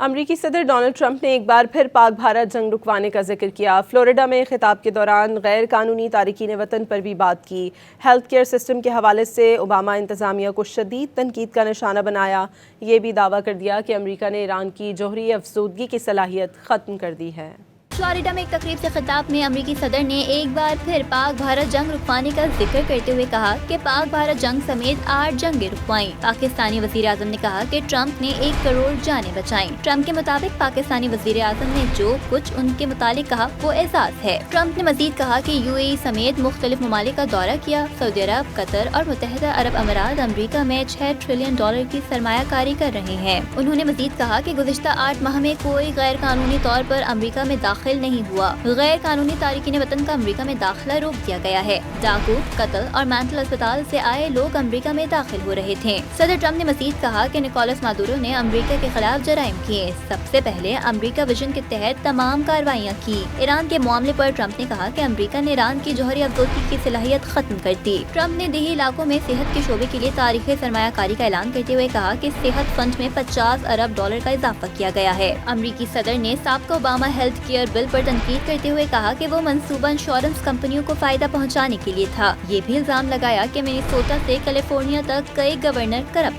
امریکی صدر Donald Trump نے ایک بار پھر پاک بھارت جنگ رکوانے کا ذکر کیا۔ فلوریڈا میں خطاب کے دوران غیر قانونی تارکین وطن پر بھی بات کی۔ ہیلتھ کیئر سسٹم کے حوالے سے اوباما انتظامیہ کو شدید تنقید کا نشانہ بنایا۔ یہ بھی دعویٰ کر دیا کہ امریکہ نے ایران کی جوہری افزودگی کی صلاحیت ختم کر دی ہے۔ فلوریڈا میں ایک تقریب سے خطاب میں امریکی صدر نے ایک بار پھر پاک بھارت جنگ رکوانے کا ذکر کرتے ہوئے کہا کہ پاک بھارت جنگ سمیت 8 جنگیں رکوائیں۔ پاکستانی وزیر اعظم نے کہا کہ ٹرمپ نے 1 کروڑ جانیں بچائیں۔ ٹرمپ کے مطابق پاکستانی وزیر اعظم نے جو کچھ ان کے متعلق کہا وہ اعزاز ہے۔ ٹرمپ نے مزید کہا کہ UAE سمیت مختلف ممالک کا دورہ کیا۔ سعودی عرب، قطر اور متحدہ عرب امارات امریکہ میں $6 ٹریلین کی سرمایہ کاری کر رہے ہیں۔ انہوں نے مزید کہا کہ گزشتہ 8 ماہ میں کوئی غیر قانونی طور پر امریکہ میں داخل نہیں ہوا۔ غیر قانونی تارکین وطن کا امریکہ میں داخلہ روک دیا گیا ہے۔ ڈاکو، قتل اور مینٹل اسپتال سے آئے لوگ امریکہ میں داخل ہو رہے تھے۔ صدر ٹرمپ نے مزید کہا کہ نکولس مادورو نے امریکہ کے خلاف جرائم کیے۔ سب سے پہلے امریکہ ویژن کے تحت تمام کارروائیاں کی۔ ایران کے معاملے پر ٹرمپ نے کہا کہ امریکہ نے ایران کی جوہری افزودگی کی صلاحیت ختم کر دی۔ ٹرمپ نے دیہی علاقوں میں صحت کے شعبے کے لیے تاریخی سرمایہ کاری کا اعلان کرتے ہوئے کہا کہ صحت فنڈ میں $50 ارب کا اضافہ کیا گیا ہے۔ امریکی صدر نے سابقہ اوباما ہیلتھ کیئر بل پر تنقید کرتے ہوئے کہا کہ وہ منصوبہ انشورنس کمپنیوں کو فائدہ پہنچانے کے لیے تھا۔ یہ بھی الزام لگایا کہ منیسوٹا سے کیلیفورنیا تک کئی گورنر کرپٹ